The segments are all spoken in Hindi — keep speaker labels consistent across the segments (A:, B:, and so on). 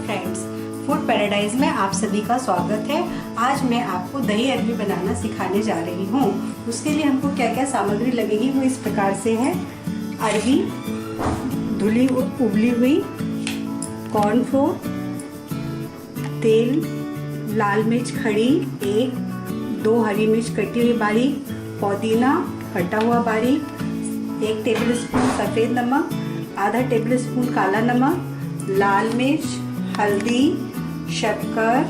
A: फ्रेंड्स, फूड पैराडाइज में आप सभी का स्वागत है। आज मैं आपको दही अरबी बनाना सिखाने जा रही हूँ। उसके लिए हमको क्या क्या सामग्री लगेगी वो इस प्रकार से है। अरबी धुली उबली हुई, कॉर्नफ्लोर, तेल, लाल मिर्च खड़ी 1-2 हरी मिर्च कटी हुई बारीक, पुदीना कटा हुआ बारीक, 1 टेबलस्पून सफ़ेद नमक, आधा टेबलस्पून काला नमक, लाल मिर्च, हल्दी, शक्कर,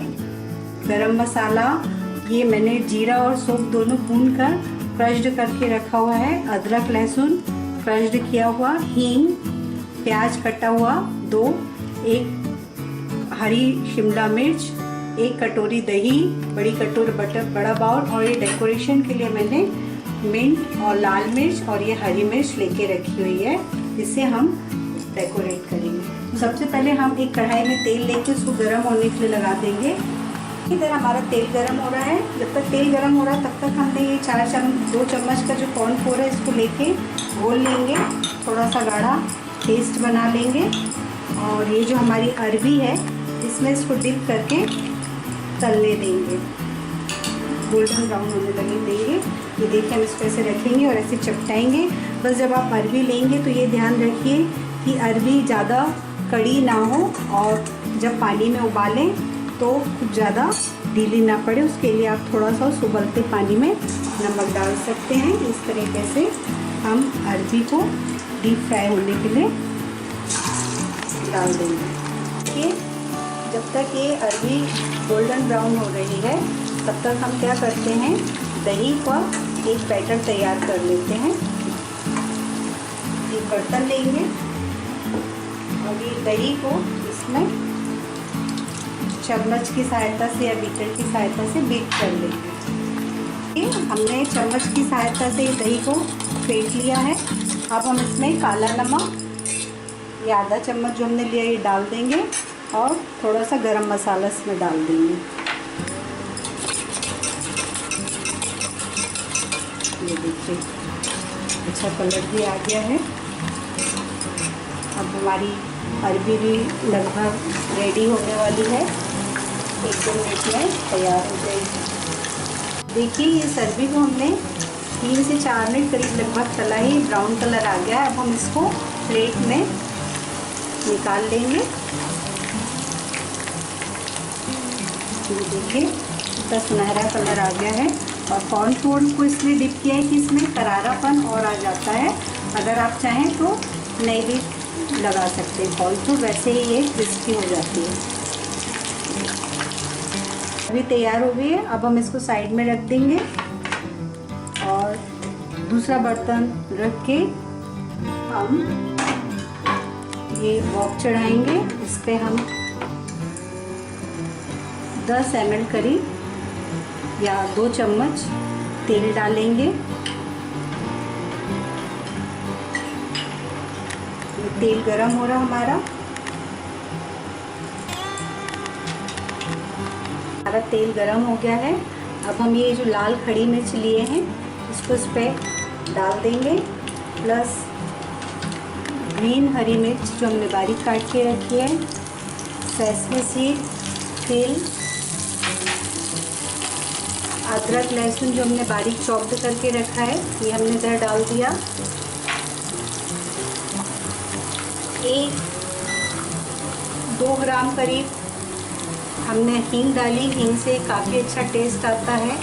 A: गरम मसाला। ये मैंने जीरा और सौंफ दोनों भूनकर क्रश्ड करके रखा हुआ है। अदरक लहसुन क्रश्ड किया हुआ, हींग, प्याज कटा हुआ 2, 1 हरी शिमला मिर्च, 1 कटोरी दही, बड़ी कटोरी बड़ा बाउल। और ये डेकोरेशन के लिए मैंने मिंट और लाल मिर्च और ये हरी मिर्च लेके रखी हुई है। इसे हम डेकोरेट करेंगे। तो सबसे पहले हम एक कढ़ाई में तेल लेके उसको गर्म होने के लिए लगा देंगे। इधर हमारा तेल गर्म हो रहा है। जब तक तेल गर्म हो रहा है तब तक हमने ये 2 चम्मच का जो कॉर्नफ्लोर है इसको लेके घोल लेंगे। थोड़ा सा गाढ़ा पेस्ट बना लेंगे। और ये जो हमारी अरबी है इसमें इसको डिप करके तलने देंगे, गोल्डन ब्राउन होने लगे देंगे। ये देखिए हम इसको ऐसे रखेंगे और ऐसे चपटाएंगे। बस जब आप अरबी लेंगे तो ये ध्यान रखिए कि अरबी ज़्यादा कड़ी ना हो और जब पानी में उबालें तो कुछ ज़्यादा ढीली ना पड़े। उसके लिए आप थोड़ा सा उस उबलते पानी में नमक डाल सकते हैं। इस तरीके से हम अरबी को डीप फ्राई होने के लिए डाल देंगे। देखिए जब तक ये अरबी गोल्डन ब्राउन हो रही है तब तक हम क्या करते हैं, दही का एक बैटर तैयार कर लेते हैं। एक बर्तन लेंगे और ये दही को इसमें चम्मच की सहायता से या बीटर की सहायता से बीट कर लेंगे। हमने चम्मच की सहायता से दही को फेंट लिया है। अब हम इसमें काला नमक, ये आधा चम्मच जो हमने लिया ये डाल देंगे और थोड़ा सा गरम मसाला इसमें डाल देंगे। ये देखिए अच्छा कलर भी आ गया है। अब हमारी अरबी भी लगभग रेडी होने वाली है। 1-2 मिनट में तैयार हो जाएगी। देखिए इस अरबी को हमने 3 से 4 मिनट करीब लगभग तला ही, ब्राउन कलर आ गया है। अब हम इसको प्लेट में निकाल लेंगे। ये देखिए इतना सुनहरा कलर आ गया है। और कॉर्नफ्लोर को इसलिए डिप किया है कि इसमें करारापन और आ जाता है। अगर आप चाहें तो नहीं भी लगा सकते हैं कॉर्नफ्लोर, वैसे ही ये क्रिस्पी हो जाती है। अभी तैयार हो गई है। अब हम इसको साइड में रख देंगे और दूसरा बर्तन रख के हम ये वॉक चढ़ाएंगे। इस पर हम 10 ml करीब या 2 चम्मच तेल डालेंगे। तेल गरम हो रहा हमारा तेल गरम हो गया है। अब हम ये जो लाल खड़ी मिर्च लिए हैं इसको इस पर डाल देंगे, प्लस ग्रीन हरी मिर्च जो हमने बारीक काट के रखी है, सेसमे सीड, तेल, अदरक लहसुन जो हमने बारीक चॉप्ड करके रखा है ये हमने इधर डाल दिया। 1-2 ग्राम करीब हमने हींग डाली। हींग से काफ़ी अच्छा टेस्ट आता है।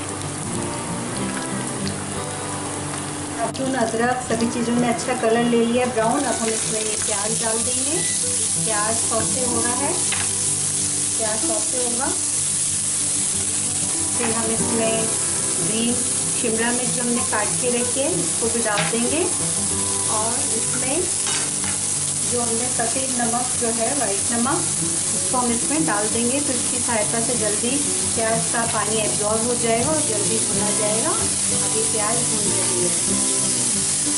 A: लहसुन अदरक सभी चीज़ों ने अच्छा कलर ले लिया ब्राउन। अब हम इसमें ये प्याज डाल देंगे। प्याज सौते हो रहा है, प्याज सौते होगा। फिर हम इसमें ग्रीन शिमला मिर्च जो हमने काट के रखी है इसको भी डाल देंगे। और इसमें जो हमने सफ़ेद नमक जो है, वाइट नमक, इसको हम इसमें डाल देंगे। तो इसकी सहायता से जल्दी प्याज का पानी एब्जॉर्ब हो जाएगा और जल्दी भुना जाएगा। अभी प्याज भून रही है।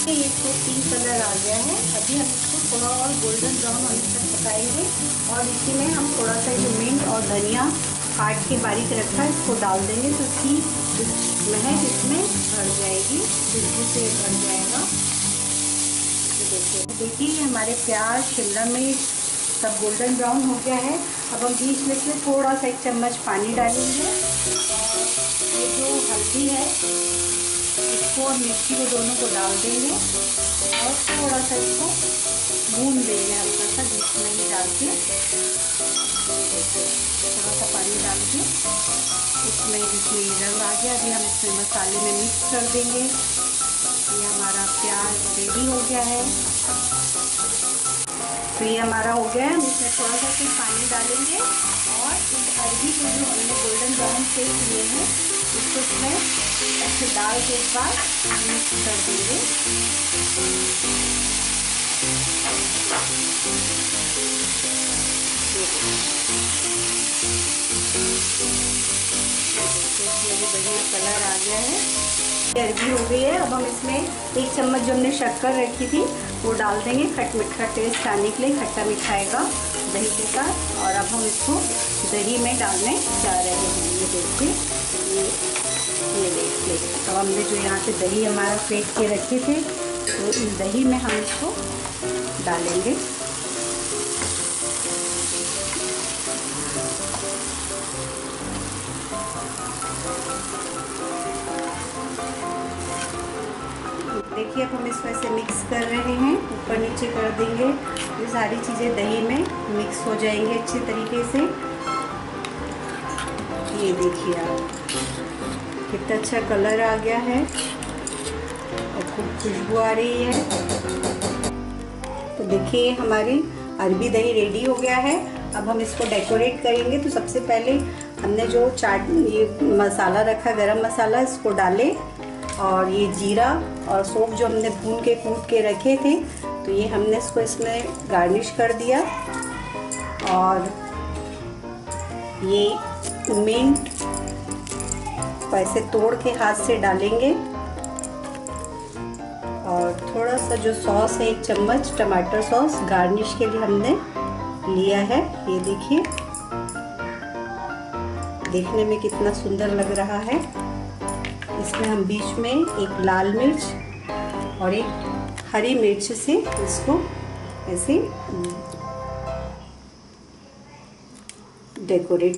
A: ये इसको 3 कलर आ गया है। अभी हम इसको थोड़ा और गोल्डन ब्राउन होने तक पकाएंगे। और इसी में हम थोड़ा सा जो मिंट और धनिया काट के बारीक रखा है इसको डाल देंगे। तो इसकी महक इसमें भर जाएगी, खुशबू से भर जाएगा। देखिए हमारे प्याज, शिमला मिर्च, सब गोल्डन ब्राउन हो गया है। अब हम बीच में से थोड़ा सा 1 चम्मच पानी डालेंगे और ये जो हल्दी है इसको और मिर्ची को दोनों को डाल देंगे और थोड़ा सा इसको भून देंगे हल्का सा, बीच में ही डाल के थोड़ा सा पानी डाल के इसमें रंग आ गया। अभी हम इसमें मसाले में मिक्स कर देंगे। ये हमारा प्याज रेडी हो गया है। तो ये हमारा हो गया है। हम इसमें थोड़ा सा फिर पानी डालेंगे और इस अरबी को जो हमने गोल्डन ब्राउन से किए हैं इसको इसमें ऐसे डाल के एक बार मिक्स कर देंगे। बढ़िया कलर आ गया है, अरबी हो गई है। अब हम इसमें 1 चम्मच जो हमने शक्कर रखी थी वो डाल देंगे, खट मीठा टेस्ट आने के लिए, खट्टा मीठा आएगा दही के साथ। और अब हम इसको दही में डालने जा रहे हैं। ये देखिए, ये देखिए अब हमने जो यहाँ से दही हमारा फेंट के रखे थे तो इस दही में हम इसको डालेंगे। देखिए अब हम इसमें से मिक्स कर रहे हैं, ऊपर नीचे कर देंगे। ये सारी चीज़ें दही में मिक्स हो जाएंगे अच्छे तरीके से। ये देखिए आप कितना अच्छा कलर आ गया है और खूब खुशबू आ रही है। तो देखिए हमारी अरबी दही रेडी हो गया है। अब हम इसको डेकोरेट करेंगे। तो सबसे पहले हमने जो चाट ये मसाला रखा, गरम मसाला, इसको डाले और ये जीरा और सौंफ जो हमने भून के कूट के रखे थे तो ये हमने इसमें गार्निश कर दिया। और ये मिंट को ऐसे तोड़ के हाथ से डालेंगे और थोड़ा सा जो सॉस है 1 चम्मच टमाटर सॉस गार्निश के लिए हमने लिया है। ये देखिए देखने में कितना सुंदर लग रहा है। इसमें हम बीच में एक लाल मिर्च और एक हरी मिर्च से इसको ऐसे डेकोरेट